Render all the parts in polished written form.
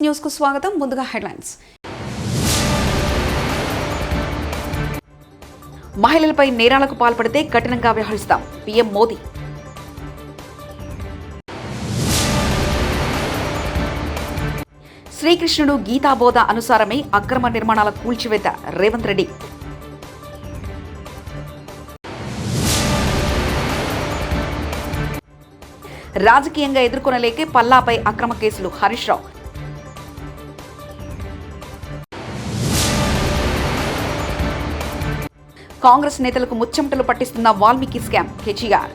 News కు స్వాగతం. ముందుగా హెడ్లైన్స్. మహిళలపై నేరాలకు పాల్పడితే కఠినంగా వ్యవహరిస్తాం పీఎం మోదీ. శ్రీకృష్ణుడు గీతాబోధ అనుసారమే అక్రమ నిర్మాణాల కూల్చివేత రేవంత్ రెడ్డి. రాజకీయంగా ఎదుర్కొనలేకే పల్లాపై అక్రమ కేసులు హరీష్ రావు. కాంగ్రెస్ నేతలకు ముచ్చెమటలు పట్టిస్తున్న Valmiki scam KTR.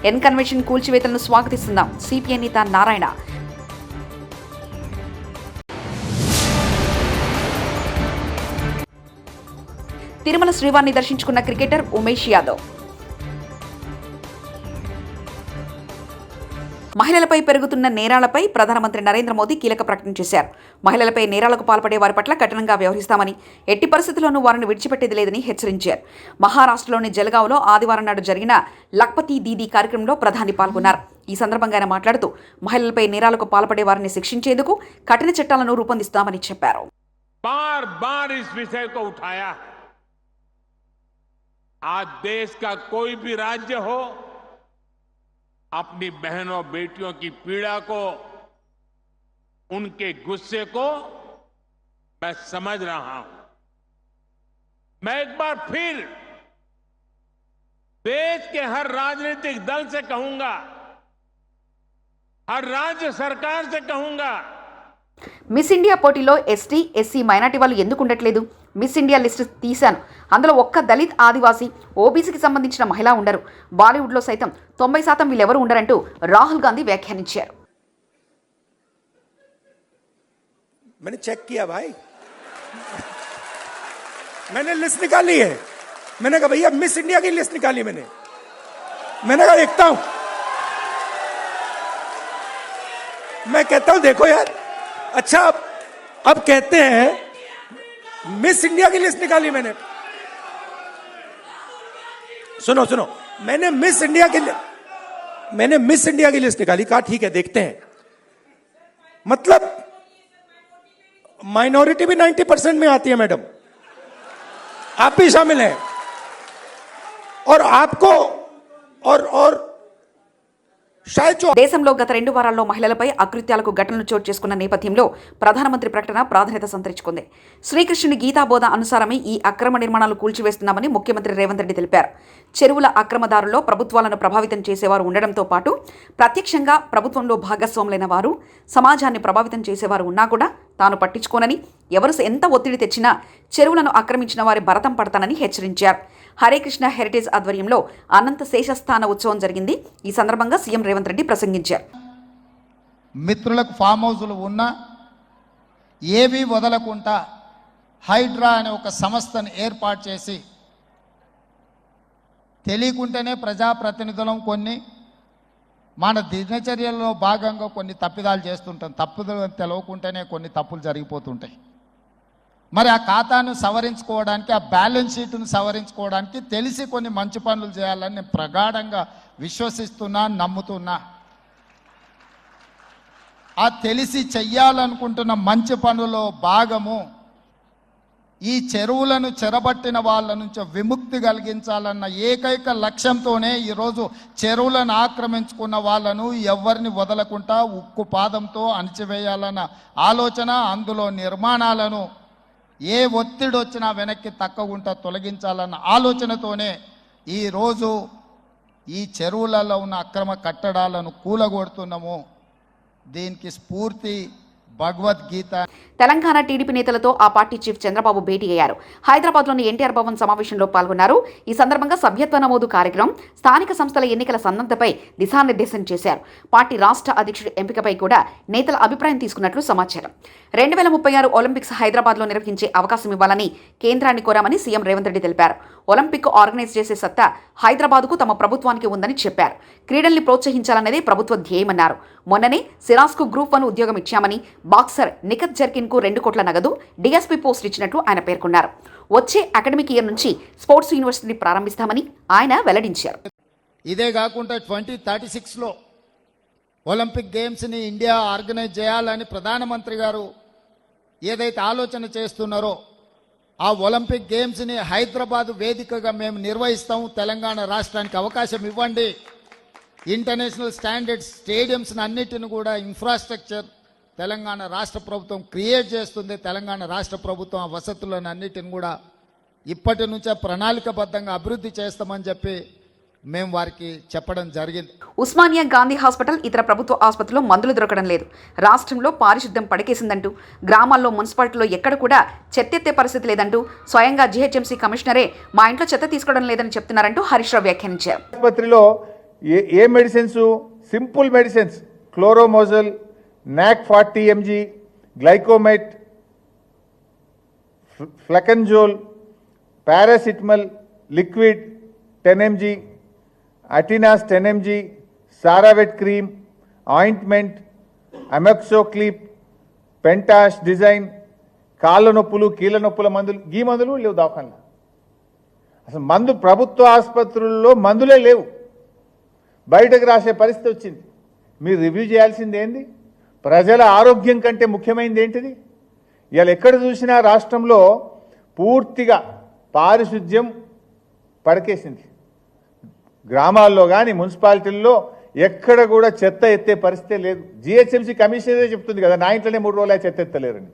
N convention కూల్చివేతలను స్వాగతిస్తున్నాం సిపిఐ నేత నారాయణ. తిరుమల శ్రీవారిని దర్శించుకున్న క్రికెటర్ ఉమేష్ యాదవ్. మహిళలపై పెరుగుతున్న నేరాలపై ప్రధానమంత్రి నరేంద్ర మోదీ కీలక ప్రకటన చేశారు. మహిళలపై నేరాలకు పాల్పడే వారి పట్ల కఠినంగా వ్యవహరిస్తామని, ఎట్టి పరిస్థితుల్లోనూ వారిని విడిచిపెట్టేది లేదని హెచ్చరించారు. మహారాష్ట్రలోని జలగావ్లో ఆదివారం నాడు జరిగిన లఖ్పతి దీదీ కార్యక్రమంలో ప్రధాని పాల్గొన్నారు. ఈ సందర్భంగా ఆయన మాట్లాడుతూ మహిళలపై నేరాలకు పాల్పడే వారిని శిక్షించేందుకు కఠిన చట్టాలను రూపొందిస్తామని చెప్పారు. आज देश का कोई भी राज्य हो, अपनी बहनों बेटियों की पीड़ा को, उनके गुस्से को मैं समझ रहा हूं. मैं एक बार फिर देश के हर राजनीतिक दल से कहूंगा, हर राज्य सरकार से कहूंगा, మిస్ ఇండియా పోటీలో ఎస్టీ, ఎస్సీ, మైనార్టీ వాళ్ళు ఎందుకు ఉండట్లేదు? మిస్ ఇండియా లిస్టు తీశాను, అందులో ఒక్క దళిత్, ఆదివాసీ, ఓబీసీకి సంబంధించిన మహిళ ఉండరు. బాలీవుడ్లో సైతం 90% వీళ్ళెవరు ఉండరంటూ రాహుల్ గాంధీ వ్యాఖ్యానించారు. मैंने चेक किया भाई, मैंने लिस्ट निकाली है. मैंने कहा भैया मिस इंडिया की लिस्ट निकाली. मैंने कहा देखता हूं. मैं कहता हूं देखो यार, अच्छा अब कहते हैं मिस इंडिया की लिस्ट निकाली. सुनो मैंने मिस इंडिया की लिस्ट निकाली. कहा ठीक है देखते हैं. मतलब माइनॉरिटी भी 90% में आती है मैडम, आप भी शामिल हैं. और आपको और దేశంలో గత 2 వారాల్లో మహిళలపై అకృత్యాలకు ఘటనలు చోటు చేసుకున్న నేపథ్యంలో ప్రధానమంత్రి ప్రకటన ప్రాధాన్యత సంతరించుకుంది. శ్రీకృష్ణుని గీతాబోధ అనుసారమే ఈ అక్రమ నిర్మాణాలు కూల్చివేస్తున్నామని ముఖ్యమంత్రి రేవంత్ రెడ్డి తెలిపారు. చెరువుల అక్రమదారుల్లో ప్రభుత్వాలను ప్రభావితం చేసేవారు ఉండడంతో పాటు ప్రత్యక్షంగా ప్రభుత్వంలో భాగస్వాములైన వారు, సమాజాన్ని ప్రభావితం చేసేవారు ఉన్నా కూడా తాను పట్టించుకోనని, ఎవరు ఎంత ఒత్తిడి తెచ్చినా చెరువులను ఆక్రమించిన వారి భరతం పడతానని హెచ్చరించారు. హరే కృష్ణ హెరిటేజ్ ఆధ్వర్యంలో అనంత శేషస్థాన ఉత్సవం జరిగింది. ఈ సందర్భంగా సీఎం రేవంత్ రెడ్డి ప్రసంగించారు. మిత్రులకు ఫామ్ హౌస్లు ఉన్నా ఏవి వదలకుండా హైడ్రా అనే ఒక సంస్థను ఏర్పాటు చేసి, తెలియకుంటేనే ప్రజాప్రతినిధులం కొన్ని మన దినచర్యల్లో భాగంగా కొన్ని తప్పిదాలు చేస్తుంటాం. తప్పుదలు తెలవకుంటేనే కొన్ని తప్పులు జరిగిపోతుంటాయి. మరి ఆ ఖాతాను సవరించుకోవడానికి, ఆ బ్యాలెన్స్ షీట్ను సవరించుకోవడానికి తెలిసి కొన్ని మంచి పనులు చేయాలని నేను ప్రగాఢంగా విశ్వసిస్తున్నా, నమ్ముతున్నా. ఆ తెలిసి చెయ్యాలనుకుంటున్న మంచి పనుల్లో భాగము ఈ చెరువులను చెరబట్టిన వాళ్ళ నుంచి విముక్తి కలిగించాలన్న ఏకైక లక్ష్యంతోనే ఈరోజు చెరువులను ఆక్రమించుకున్న వాళ్ళను ఎవరిని వదలకుండా ఉక్కు పాదంతో అణిచివేయాలన్న ఆలోచన, అందులో నిర్మాణాలను ఏ ఒత్తిడి వచ్చినా వెనక్కి తక్కకుండా తొలగించాలన్న ఆలోచనతోనే ఈరోజు ఈ చెరువులలో ఉన్న అక్రమ కట్టడాలను కూలగొడుతున్నాము. దీనికి స్ఫూర్తి భగవద్గీత. తెలంగాణ టీడీపీ నేతలతో ఆ పార్టీ చీఫ్ చంద్రబాబు భేటీ అయ్యారు. హైదరాబాద్లోని ఎన్టీఆర్ భవన్ సమావేశంలో పాల్గొన్నారు. ఈ సందర్భంగా సభ్యత్వ నమోదు కార్యక్రమం, స్థానిక సంస్థల ఎన్నికల సందర్భంపై దిశానిర్దేశం చేశారు. పార్టీ రాష్ట్ర అధ్యక్షుడి ఎంపికపై కూడా నేతల అభిప్రాయం తీసుకున్నట్లు సమాచారం. 2036 ఒలింపిక్స్ హైదరాబాద్లో నిర్వహించే అవకాశం ఇవ్వాలని కేంద్రాన్ని కోరామని సీఎం రేవంత్ రెడ్డి తెలిపారు. ఒలింపిక్ ఆర్గనైజ్ చేసే సత్తా హైదరాబాద్కు తమ ప్రభుత్వానికి ఉందని చెప్పారు. క్రీడల్ని ప్రోత్సహించాలన్నదే ప్రభుత్వ ధ్యేయమన్నారు. మొన్ననే సిరాస్కు గ్రూప్ 1 ఉద్యోగం ఇచ్చామని, బాక్సర్ నిఖత్ జర్కిన్కు 2 కోట్ల నగదు, డీఎస్పీ పోస్ట్ ఇచ్చినట్లు ఆయన పేర్కొన్నారు. వచ్చే అకాడమిక్ ఇయర్ నుంచి స్పోర్ట్స్ యూనివర్సిటీని ప్రారంభిస్తామని ఆయన వెల్లడించారు. ఇదే కాకుండా 2036లో ఒలింపిక్ గేమ్స్ని ఇండియా ఆర్గనైజ్ చేయాలని ప్రధానమంత్రి గారు ఏదైతే ఆలోచన చేస్తున్నారో ఆ ఒలింపిక్ గేమ్స్ని హైదరాబాద్ వేదికగా మేము నిర్వహిస్తాము. తెలంగాణ రాష్ట్రానికి అవకాశం ఇవ్వండి. ఇంటర్నేషనల్ స్టాండర్డ్స్ స్టేడియంస్ని అన్నిటిని కూడా ఇన్ఫ్రాస్ట్రక్చర్ తెలంగాణ రాష్ట్ర ప్రభుత్వం క్రియేట్ చేస్తుంది. తెలంగాణ రాష్ట్ర ప్రభుత్వం ఆ వసతులను అన్నిటిని కూడా ఇప్పటి నుంచే ప్రణాళికబద్ధంగా అభివృద్ధి చేస్తామని చెప్పి మేము వారికి చెప్పడం జరిగింది. ఉస్మానియా గాంధీ హాస్పిటల్ ఇతర ప్రభుత్వ ఆసుపత్రుల్లో మందులు దొరకడం లేదు. రాష్ట్రంలో పారిశుద్ధ్యం పడకేసిందంటూ, గ్రామాల్లో మున్సిపాలిటీలో ఎక్కడ కూడా చెత్తెత్తే పరిస్థితి లేదంటూ స్వయంగా జీహెచ్ఎంసీ కమిషనరే మా ఇంట్లో చెత్త తీసుకోవడం లేదని చెప్తున్నారంటూ హరీష్ రావు వ్యాఖ్యానించారు. ఆసుపత్రిలో ఏ మెడిసిన్స్, సింపుల్ మెడిసిన్స్, క్లోరోమోజల్, నాక్ 40 mg, గ్లైకోమైట్, ఫ్లెకన్జోల్, పారాసిటమల్ లిక్విడ్ 10 mg, అటినాస్ 10 mg, సారావెట్ క్రీమ్, ఆయింట్మెంట్, అమెక్సోక్లిప్, పెంటాష్ డిజైన్, కాళ్ళ నొప్పులు, కీళ్ళ నొప్పుల మందులు, ఈ మందులు లేవు దవాఖానలో. అసలు మందు ప్రభుత్వ ఆసుపత్రుల్లో మందులే లేవు. బయటకు రాసే పరిస్థితి వచ్చింది. మీరు రివ్యూ చేయాల్సింది ఏంది? ప్రజల ఆరోగ్యం కంటే ముఖ్యమైనది ఏంటిది? ఇవాళ ఎక్కడ చూసినా రాష్ట్రంలో పూర్తిగా పారిశుద్ధ్యం పడకేసింది. గ్రామాల్లో కానీ మున్సిపాలిటీల్లో ఎక్కడ కూడా చెత్త ఎత్తే పరిస్థితే లేదు. జిహెచ్ఎంసీ కమిషనరే చెప్తుంది కదా, నా ఇంట్లోనే 3 రోజులు చెత్త ఎత్తలేరని.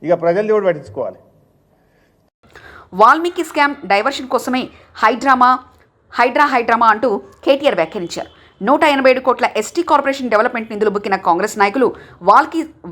ఇక ప్రజలు కూడా పట్టించుకోవాలి. వాల్మీకి స్కామ్ డైవర్షన్ కోసమే హైడ్రామా అంటూ కేటీఆర్ వ్యాఖ్యానించారు. 187 కోట్ల ఎస్టీ కార్పొరేషన్ డెవలప్మెంట్ నిధులు బుక్కిన కాంగ్రెస్ నాయకులు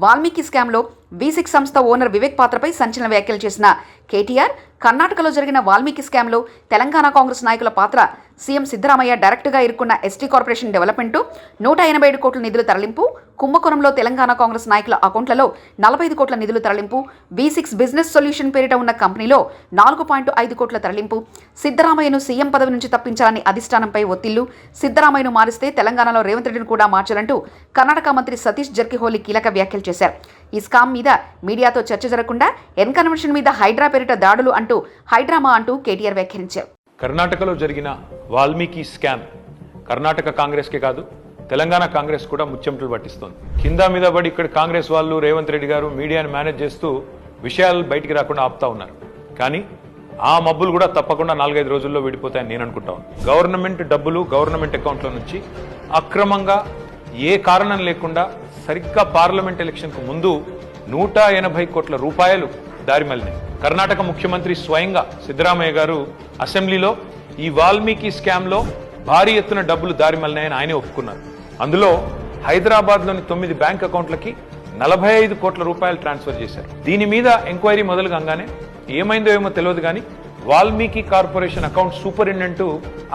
వాల్మీకి స్కామ్లో V6 సంస్థ ఓనర్ వివేక్ పాత్రపై సంచలన వ్యాఖ్యలు చేసిన కేటీఆర్, కర్ణాటకలో జరిగిన వాల్మీకి స్కామ్లో తెలంగాణ కాంగ్రెస్ నాయకుల పాత్ర, సీఎం సిద్ధరామయ్య డైరెక్ట్గా ఇరుక్కున్న ఎస్టీ కార్పొరేషన్ డెవలప్మెంట్, 187 కోట్ల నిధుల తరలింపు, కుంభకోణంలో తెలంగాణ కాంగ్రెస్ నాయకుల అకౌంట్లలో 45 కోట్ల నిధులు తరలింపు, V6 బిజినెస్ సొల్యూషన్ పేరిట ఉన్న కంపెనీలో 4.5 కోట్ల తరలింపు, సిద్ధరామయ్యను సీఎం పదవి నుంచి తప్పించాలని అధిష్టానంపై ఒత్తిళ్లు, సిద్ధరామయ్యను మారిస్తే తెలంగాణలో రేవంత్ రెడ్డిని కూడా మార్చాలంటూ కర్ణాటక మంత్రి సతీష్ జర్కిహోలీ కీలక వ్యాఖ్యలు చేశారు. ఈ స్కామ్ మీద మీడియాతో చర్చ జరగకుండా ఎన్కన్వెన్షన్ మీద హైడ్రా పేరిట దాడులు అంటూ హైడ్రామా అంటూ కేటీఆర్ వ్యాఖ్యానించారు. కర్ణాటకలో జరిగిన వాల్మీకి స్కామ్ కర్ణాటక కాంగ్రెస్కే కాదు, తెలంగాణ కాంగ్రెస్ కూడా ముచ్చెమటలు పట్టిస్తోంది. కింద మీద పడి ఇక్కడ కాంగ్రెస్ వాళ్ళు, రేవంత్ రెడ్డి గారు మీడియాను మేనేజ్ చేస్తూ విషయాలు బయటికి రాకుండా ఆపుతా ఉన్నారు. కానీ ఆ మబ్బులు కూడా తప్పకుండా 4-5 రోజుల్లో విడిపోతాయని నేను అనుకుంటాను. గవర్నమెంట్ డబ్బులు గవర్నమెంట్ అకౌంట్ల నుంచి అక్రమంగా ఏ కారణం లేకుండా సరిగ్గా పార్లమెంట్ ఎలక్షన్కు ముందు 180 కోట్ల రూపాయలు దారిమల్లినాయి. కర్ణాటక ముఖ్యమంత్రి స్వయంగా సిద్ధరామయ్య గారు అసెంబ్లీలో ఈ వాల్మీకి స్కామ్లో భారీ ఎత్తున డబ్బులు దారిమల్లినాయని ఆయనే ఒప్పుకున్నారు. అందులో హైదరాబాద్లోని 9 బ్యాంక్ అకౌంట్లకి 45 కోట్ల రూపాయలు ట్రాన్స్ఫర్ చేశారు. దీని మీద ఎంక్వైరీ మొదలు కాగానే ఏమైందో ఏమో తెలియదు కానీ వాల్మీకి కార్పొరేషన్ అకౌంట్ సూపరింటెండెంట్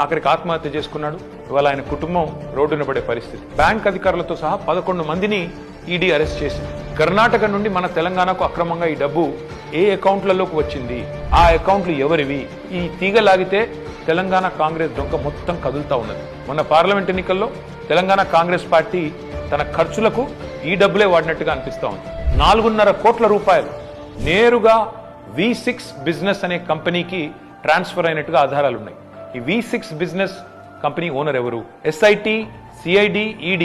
ఆఖరికి ఆత్మహత్య చేసుకున్నాడు. ఇవాళ ఆయన కుటుంబం రోడ్డున పడే పరిస్థితి. బ్యాంక్ అధికారులతో సహా 11 మందిని ఈడీ అరెస్ట్ చేసింది. కర్ణాటక నుండి మన తెలంగాణకు అక్రమంగా ఈ డబ్బు ఏ అకౌంట్లలోకి వచ్చింది, ఆ అకౌంట్లు ఎవరివి, ఈ తీగ లాగితే తెలంగాణ కాంగ్రెస్ డొంక మొత్తం కదులుతా ఉన్నది. మొన్న పార్లమెంట్ ఎన్నికల్లో తెలంగాణ కాంగ్రెస్ పార్టీ తన ఖర్చులకు ఈ డబ్బులే వాడినట్టుగా అనిపిస్తా ఉంది. 4.5 కోట్ల రూపాయలు నేరుగా V6 బిజినెస్ అనే కంపెనీకి ట్రాన్స్ఫర్ అయినట్టుగా ఆధారాలు ఉన్నాయి. ఈ V6 బిజినెస్ కంపెనీ ఓనర్ ఎవరు? SIT, CID, ED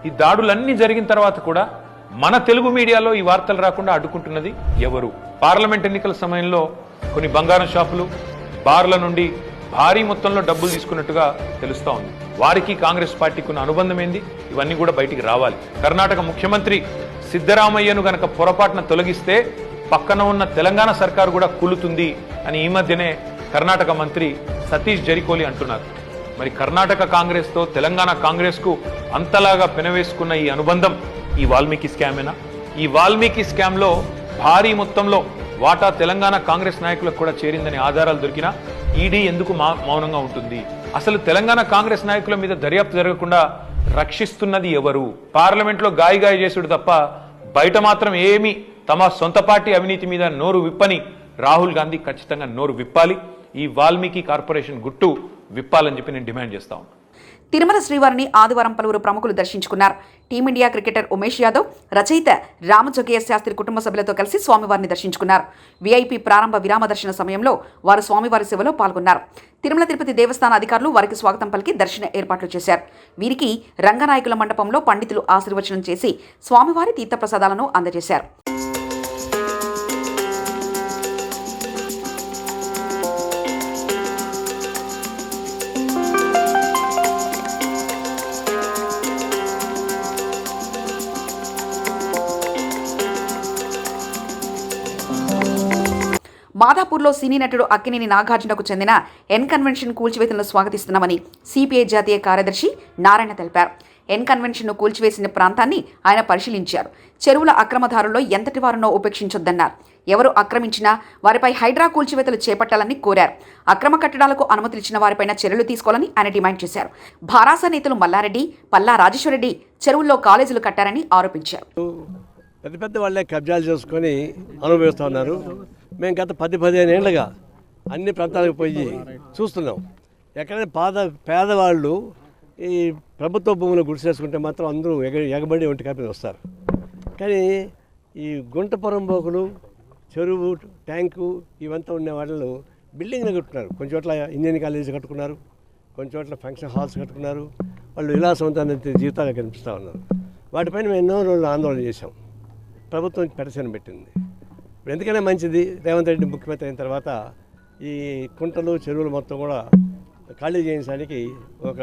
ఈ దాడులన్నీ జరిగిన తర్వాత కూడా మన తెలుగు మీడియాలో ఈ వార్తలు రాకుండా అడ్డుకుంటున్నది ఎవరు? పార్లమెంట్ ఎన్నికల సమయంలో కొన్ని బంగారం షాపులు, బార్ల నుండి భారీ మొత్తంలో డబ్బులు తీసుకున్నట్టుగా తెలుస్తా ఉంది. వారికి కాంగ్రెస్ పార్టీకి ఉన్న అనుబంధం ఏంది? ఇవన్నీ కూడా బయటికి రావాలి. కర్ణాటక ముఖ్యమంత్రి సిద్ధరామయ్యను గనక పొరపాటున తొలగిస్తే పక్కన ఉన్న తెలంగాణ సర్కారు కూడా కూలుతుంది అని ఈ మధ్యనే కర్ణాటక మంత్రి సతీష్ జర్కిహోలీ అంటున్నారు. మరి కర్ణాటక కాంగ్రెస్ తో తెలంగాణ కాంగ్రెస్ కు అంతలాగా పెనవేసుకున్న ఈ అనుబంధం ఈ వాల్మీకి స్కామేనా? ఈ వాల్మీకి స్కామ్ లో భారీ మొత్తంలో వాటా తెలంగాణ కాంగ్రెస్ నాయకులకు కూడా చేరిందని ఆధారాలు దొరికినా ఈడీ ఎందుకు మౌనంగా ఉంటుంది? అసలు తెలంగాణ కాంగ్రెస్ నాయకుల మీద దర్యాప్తు జరగకుండా రక్షిస్తున్నది ఎవరు? పార్లమెంట్ లో గాయ చేసుడు తప్ప బయట మాత్రం ఏమీ తమ సొంత పార్టీ అవినీతి మీద నోరు విప్పని రాహుల్ గాంధీ ఖచ్చితంగా నోరు విప్పాలి. ఈ వాల్మీకి కార్పొరేషన్ గుట్టు విప్పాలని చెప్పి నేను డిమాండ్ చేస్తా ఉన్నాను. తిరుమల శ్రీవారిని ఆదివారం పలువురు ప్రముఖులు దర్శించుకున్నారు. టీమిండియా క్రికెటర్ ఉమేష్ యాదవ్, రచయిత రామజోగయ్య శాస్త్రి కుటుంబ సభ్యులతో కలిసి స్వామివారిని దర్శించుకున్నారు. వీఐపీ ప్రారంభ విరామ దర్శన సమయంలో వారు స్వామివారి సేవలో పాల్గొన్నారు. తిరుమల తిరుపతి దేవస్థాన అధికారులు వారికి స్వాగతం పలికి దర్శన ఏర్పాట్లు చేశారు. వీరికి రంగనాయకుల మండపంలో పండితులు ఆశీర్వచనం చేసి స్వామివారి తీర్థప్రసాదాలను అందజేశారు. మాదాపూర్లో సినీ నటుడు అక్కినేని నాగార్జునకు చెందిన ఎన్ కన్వెన్షన్ కూల్చివేతలను స్వాగతిస్తున్నామని సిపిఐ జాతీయ కార్యదర్శి నారాయణ తెలిపారు. ఎన్ కన్వెన్షన్ను కూల్చివేసిన ప్రాంతాన్ని ఆయన పరిశీలించారు. చెరువుల అక్రమదారుల్లో ఎంతటి వారునో ఉపేక్షించొద్దన్నారు. ఎవరు ఆక్రమించినా వారిపై హైడ్రా కూల్చివేతలు చేపట్టాలని కోరారు. అక్రమ కట్టడాలకు అనుమతులిచ్చిన వారిపైన చర్యలు తీసుకోవాలని ఆయన డిమాండ్ చేశారు. భారాస నేతలు మల్లారెడ్డి, పల్లా రాజేశ్వరరెడ్డి చెరువుల్లో కాలేజీలు కట్టారని ఆరోపించారు. పెద్ద పెద్ద వాళ్ళే కబ్జాలు చేసుకొని అనుభవిస్తూ ఉన్నారు. మేము గత 10-15 ఏళ్ళుగా అన్ని ప్రాంతాలకు పోయి చూస్తున్నాం. ఎక్కడైనా పేదవాళ్ళు ఈ ప్రభుత్వ భూములు గుడిసేసుకుంటే మాత్రం అందరూ ఎగబడి ఒంటి కాపీ వస్తారు. కానీ ఈ గుంట పొరంబోకులు, చెరువు, ట్యాంకు ఇవంతా ఉండే వాళ్ళు బిల్డింగ్లు కట్టుకున్నారు. కొన్ని చోట్ల ఇంజనీరింగ్ కాలేజీ కట్టుకున్నారు, కొన్ని చోట్ల ఫంక్షన్ హాల్స్ కట్టుకున్నారు. వాళ్ళు విలాసవంతమైన జీవితాలు కనిపిస్తూ ఉన్నారు. వాటిపైన మేము ఎన్నో రోజులు ఆందోళన చేశాం. ప్రభుత్వం పెడసెన పెట్టింది. ఎందుకైనా మంచిది, రేవంత్ రెడ్డి ముఖ్యమంత్రి అయిన తర్వాత ఈ కుంటలు, చెరువులు మొత్తం కూడా ఖాళీ చేయించడానికి ఒక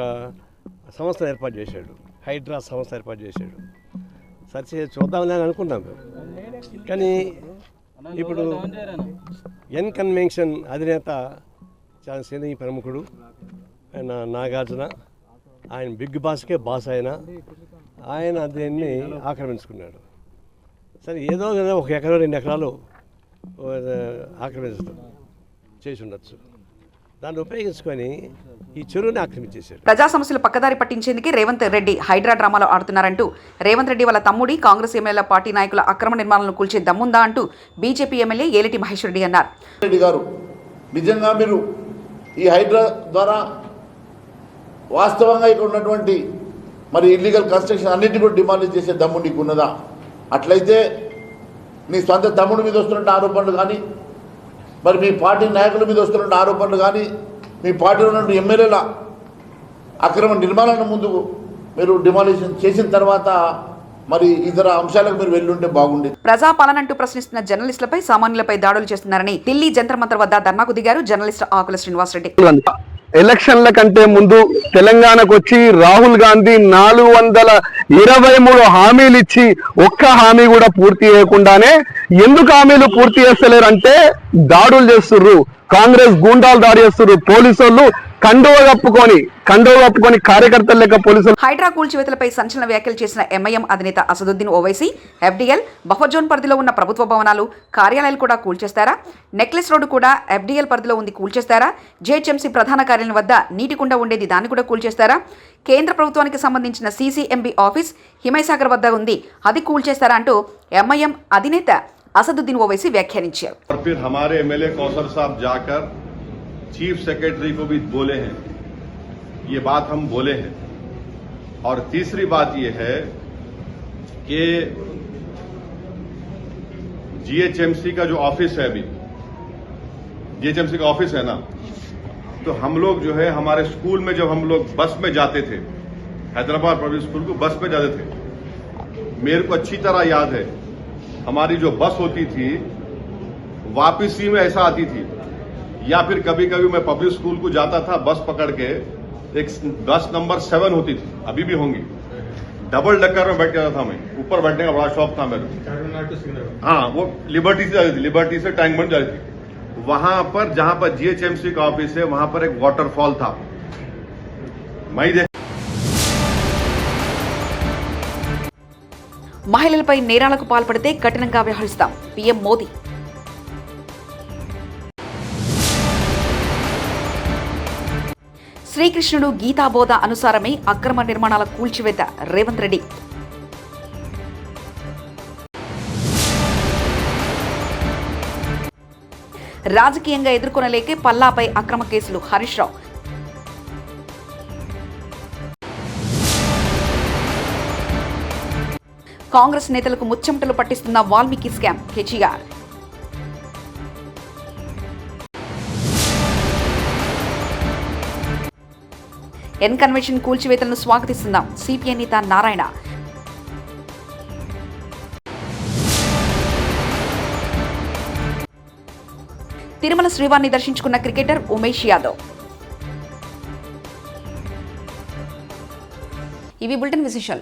సంస్థ ఏర్పాటు చేశాడు. హైడ్రా సంస్థ ఏర్పాటు చేశాడు. సరి చూద్దామని అని అనుకున్నాం. కానీ ఇప్పుడు ఎన్ కన్వెన్షన్ అధినేత చాలా సినీ ప్రముఖుడు ఆయన నాగార్జున, ఆయన బిగ్ బాస్కే బాస్ ఆయన దీన్ని ఆక్రమించుకున్నాడు. సరే ఏదో 1 ఎకరా 2 ఎకరాలు ఆక్రమించడం చేసి ఉండొచ్చు. దాన్ని ఉపయోగించుకొని ఈ చెరువుని ఆక్రమించేశాడు. ప్రజా సమస్యలు పక్కదారి పట్టించేందుకే రేవంత్ రెడ్డి హైడ్రా డ్రామాలో ఆడుతున్నారంటూ రేవంత్ రెడ్డి వాళ్ళ తమ్ముడి కాంగ్రెస్ ఎమ్మెల్యేల పార్టీ నాయకుల అక్రమ నిర్మాణాలను కూల్చే దమ్ముందా అంటూ బీజేపీ ఎమ్మెల్యే ఏలిటి మహేశ్వర్ రెడ్డి అన్నారు. రెడ్డి గారు, నిజంగా మీరు ఈ హైడ్రా ద్వారా వాస్తవంగా ఇక్కడ ఉన్నటువంటి మరి ఇల్లీగల్ కన్స్ట్రక్షన్ అన్నింటినీ కూడా డిమాలిష్ చేసే దమ్ము నీకు ఉన్నదా? అట్లయితే నీ సొంత తమ్ముడి మీద వస్తున్న ఆరోపణలు కానీ, మరి మీ పార్టీ నాయకుల మీద వస్తున్న ఆరోపణలు కానీ, మీ పార్టీలో ఉన్న ఎమ్మెల్యేల అక్రమ నిర్మాణాలను ముందు మీరు డిమాలిషన్ చేసిన తర్వాత మరి ఇతర అంశాలకు మీరు వెళ్ళుంటే బాగుండేది. ప్రజాపాలనంటూ ప్రశ్నిస్తున్న జర్నలిస్టులపై, సామాన్యులపై దాడులు చేస్తున్నారని ఢిల్లీ జంతర్ మంతర్ వద్ద ధర్నాకు దిగారు జర్నలిస్ట్ ఆకుల శ్రీనివాసరెడ్డి. ఎలక్షన్ల కంటే ముందు తెలంగాణకు వచ్చి రాహుల్ గాంధీ 423 హామీలు ఇచ్చి ఒక్క హామీ కూడా పూర్తి చేయకుండానే ఎందుకు హామీలు పూర్తి చేస్తలేరు అంటే దాడులు చేస్తుర్రు. కాంగ్రెస్ గూండాలు దాడి చేస్తుర్రు. పోలీసు వాళ్ళు కండువ కప్పుకొని కార్యకర్తలు లెక్క పోలీసులు. హైడ్రా కూల్చివేతలపై సంచలన వ్యాఖ్యలు చేసిన ఎంఐఎం అధినేత అసదుద్దీన్ ఓవైసీ, ఎఫ్డీఎల్ బఫర్ జోన్ పరిధిలో ఉన్న ప్రభుత్వ భవనాలు, కార్యాలయాలు కూడా కూల్చేస్తారా? నెక్లెస్ రోడ్డు కూడా ఎఫ్డీఎల్ పరిధిలో ఉంది, కూల్చేస్తారా? జేహెచ్ఎంసీ ప్రధాన కార్యాలయం వద్ద నీటి కుండ ఉండేది, దాన్ని కూడా కూల్చేస్తారా? కేంద్ర ప్రభుత్వానికి సంబంధించిన సీసీఎంబీ ఆఫీస్ హిమైసాగర్ వద్ద ఉంది, అది కూల్చేస్తారా అంటూ ఎంఐఎం అధినేత असदुद्दीन ओवैसी व्याख्यानिंचाరు. और फिर हमारे एमएलए कौसर साहब जाकर चीफ सेक्रेटरी को भी बोले हैं, ये बात हम बोले हैं. और तीसरी बात ये है कि जीएचएमसी का जो ऑफिस है, अभी जीएचएमसी का ऑफिस है ना, तो हम लोग जो है हमारे स्कूल में जब हम लोग बस में जाते थे, हैदराबाद पब्लिक स्कूल को बस में जाते थे, मेरे को अच्छी तरह याद है हमारी जो बस होती थी वापसी में ऐसा आती थी, या फिर कभी कभी मैं पब्लिक स्कूल को जाता था बस पकड़ के, एक बस नंबर 7 होती थी, अभी भी होंगी, डबल डकर में बैठ जाता था मैं, ऊपर बैठने का बड़ा शौक था मेरे. हाँ, वो लिबर्टी से जाती थी, लिबर्टी से टैंक बन जाती थी. वहां पर जहां पर जीएचएमसी का ऑफिस है वहां पर एक वाटरफॉल था. మహిళలపై నేరాలకు పాల్పడితే కఠినంగా వ్యవహరిస్తాం పీఎం మోదీ. శ్రీకృష్ణుడు గీతాబోధ అనుసారమే అక్రమ నిర్మాణాల కూల్చివేత రేవంత్ రెడ్డి. రాజకీయంగా ఎదుర్కొనలేకే పల్లాపై అక్రమ కేసులు హరీష్ రావు. కాంగ్రెస్ నేతలకు ముచ్చెమటలు పట్టిస్తున్న Valmiki scam KTR. N convention కూల్చివేతలను స్వాగతిస్తున్నాం సిపిఐ నేత నారాయణ. తిరుమల శ్రీవారిని దర్శించుకున్న క్రికెటర్ ఉమేష్ యాదవ్. ఇవి బులెటిన్ విశేషాలు.